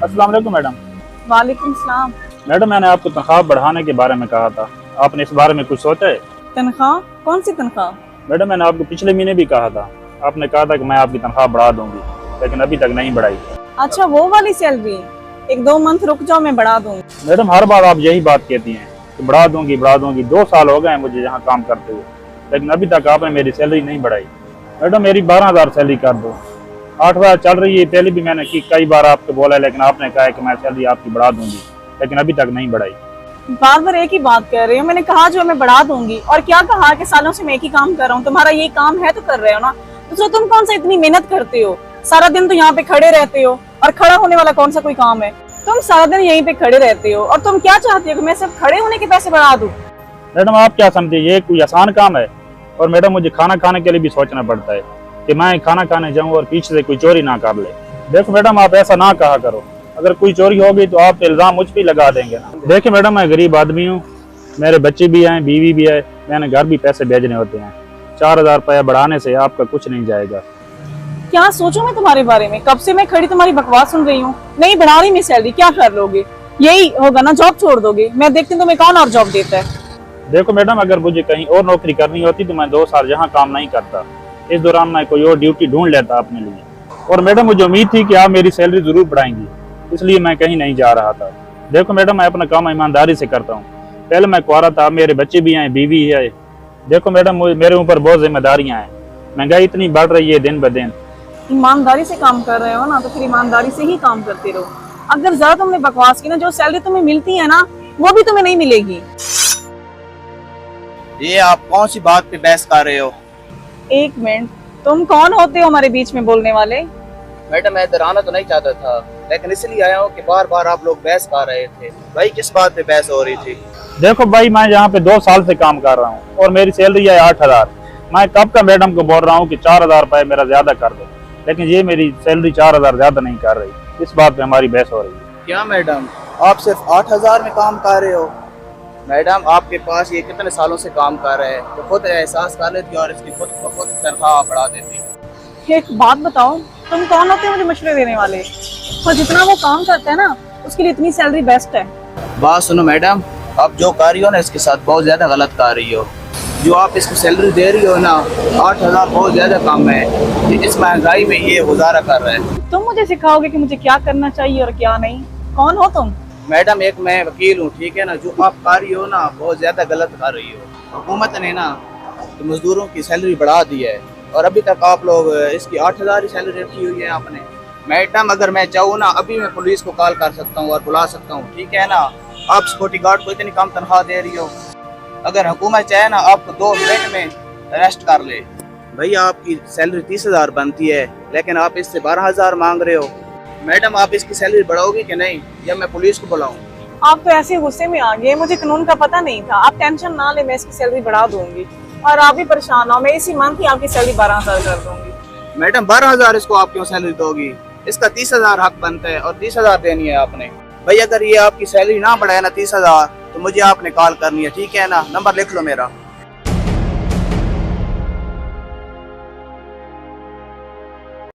अस्सलाम वालेकुम मैडम। वालेकुम सलाम। मैडम मैंने आपको तनख्वाह बढ़ाने के बारे में कहा था, आपने इस बारे में कुछ सोचा है? तनख्वाह? कौन सी तनख्वाह? मैडम मैंने आपको पिछले महीने भी कहा था, आपने कहा था कि मैं आपकी तनख्वाह बढ़ा दूंगी, लेकिन अभी तक नहीं बढ़ाई। अच्छा, वो वाली सैलरी? 1-2 मंथ रुक जाओ, मैं बढ़ा दूंगी। मैडम हर बार आप यही बात कहती हैं कि बढ़ा दूंगी बढ़ा दूंगी। 2 साल हो गए हैं मुझे यहाँ काम करते हुए, लेकिन अभी तक आपने मेरी सैलरी नहीं बढ़ाई। मैडम मेरी 12,000 सैलरी कर दो। 8,000 चल रही है, पहले भी मैंने की कई बार आपको बोला, लेकिन आपने कहा है कि मैं सैलरी आपकी बढ़ा दूंगी, लेकिन अभी तक नहीं बढ़ाई। बार बार एक ही बात कर रही हूँ। मैंने कहा जो मैं बढ़ा दूंगी, और क्या कहा कि सालों से मैं एक ही काम कर रहा हूँ। तुम्हारा ये काम है तो कर रहे हो ना। दूसरा, तुम कौन सा इतनी मेहनत करते हो? सारा दिन तो यहाँ पे खड़े रहते हो, और खड़ा होने वाला कौन सा कोई काम है? तुम सारा दिन यहीं पे खड़े रहते हो, और तुम क्या चाहती हो कि मैं सिर्फ खड़े होने के पैसे बढ़ा दूं? मैडम आप क्या समझे, ये कोई आसान काम है? और मैडम मुझे खाना खाने के लिए भी सोचना पड़ता है कि मैं खाना खाने जाऊं और पीछे से कोई चोरी ना कर ले। देखो मैडम आप ऐसा ना कहा करो, अगर कोई चोरी होगी तो आप इल्जाम मुझ पे लगा देंगे ना। देखिए मैडम मैं गरीब आदमी हूँ, मेरे बच्चे भी हैं, बीवी भी है, मैंने घर भी पैसे भेजने होते हैं। 4,000 रुपया बढ़ाने से आपका कुछ नहीं जाएगा। क्या सोचूं मैं तुम्हारे बारे में? कब से मैं खड़ी तुम्हारी बकवास सुन रही हूँ। नहीं बढ़ा रही मैं सैलरी, क्या कर लोगे? यही होगा ना, जॉब छोड़ दोगे? मैं देखती हूँ तुम्हें कौन और जॉब देता है। देखो मैडम अगर मुझे कहीं और नौकरी करनी होती तो मैं 2 साल यहाँ काम नहीं करता, इस दौरान मैं कोई और ड्यूटी ढूंढ लेता अपने लिए। और मैडम मुझे उम्मीद थी कि आप मेरी सैलरी जरूर बढ़ाएंगी, इसलिए मैं कहीं नहीं जा रहा था। देखो मैडम मैं अपना काम ईमानदारी से करता हूँ। पहले मैं कुआरा था, मेरे बच्चे भी हैं, बीवी है। देखो मैडम मेरे ऊपर बहुत जिम्मेदारियां हैं, महंगाई इतनी बढ़ रही है दिन ब दिन। ईमानदारी से काम कर रहे हो ना, तो फिर ईमानदारी से ही काम करते रहो। अगर जरा तुमने बकवास की ना, जो सैलरी तुम्हें मिलती है ना, वो भी तुम्हें नहीं मिलेगी। ये आप कौन सी बात पे बहस कर रहे हो? 1 मिनट, तुम कौन होते हो हमारे बीच में बोलने वाले? मैडम मैं इधर आना तो नहीं चाहता था, लेकिन इसलिए आया हूँ कि बार बार आप लोग बहस कर रहे थे। भाई किस बात पे बहस हो रही थी? देखो भाई मैं यहाँ पे 2 साल से काम कर रहा हूँ और मेरी सैलरी है 8,000। मैं कब का मैडम को बोल रहा हूँ कि 4,000 रुपये मेरा ज्यादा कर दो, लेकिन ये मेरी सैलरी 4,000 ज्यादा नहीं कर रही। इस बात पे हमारी बहस हो रही है। क्या मैडम आप सिर्फ 8,000 में काम कर रहे हो? मैडम आपके पास ये कितने सालों से काम कर रहे हैं, तो खुद एहसास कर लेती और इसकी खुद तनख्वाह बढ़ा देती। एक बात बताओ, तुम कौन होते हो मुझे मशवरे देने वाले? और जितना वो काम करता है ना, उसके लिए इतनी सैलरी बेस्ट है। बात सुनो मैडम, आप जो कर रही हो ना इसके साथ बहुत ज्यादा गलत कर रही हो। जो आप इसको सैलरी दे रही हो ना, 8,000 बहुत ज्यादा कम है। इस महंगाई में ये गुजारा कर रहे हैं। तुम मुझे सिखाओगे कि मुझे क्या करना चाहिए और क्या नहीं? कौन हो तुम? मैडम एक मैं वकील हूँ, ठीक है ना। जो आप कर रही हो ना बहुत ज्यादा गलत कर रही हो। हुकूमत ने ना तो मजदूरों की सैलरी बढ़ा दी है, और अभी तक आप लोग इसकी 8,000 ही सैलरी रखी हुई है आपने। मैडम अगर मैं चाहूँ ना, अभी मैं पुलिस को कॉल कर सकता हूँ और बुला सकता हूँ, ठीक है ना। आप सिक्योरिटी गार्ड को इतनी कम तनख्वाह दे रही हो। अगर हुकूमत चाहे ना आपको 2 मिनट में अरेस्ट कर ले। भैया आपकी सैलरी 30,000 बनती है, लेकिन आप इससे 12,000 मांग रहे हो। मैडम आप इसकी सैलरी बढ़ाओगी कि नहीं, या मैं पुलिस को बुलाऊं? आप तो ऐसे गुस्से में आ गए, मुझे कानून का पता नहीं था। आप टेंशन ना ले, मैं इसकी सैलरी बढ़ा दूंगी। और आप भी परेशान हो, मैं इसी मंथ ही आपकी सैलरी 12,000 कर दूंगी। मैडम 12,000 इसको आप क्यों सैलरी दोगी? इसका 30,000 हक बनता है, और 30,000 देनी है आपने। भाई अगर ये आपकी सैलरी ना बढ़ाए ना 30,000, तो मुझे आपने कॉल करनी है, ठीक है ना। नंबर लिख लो मेरा।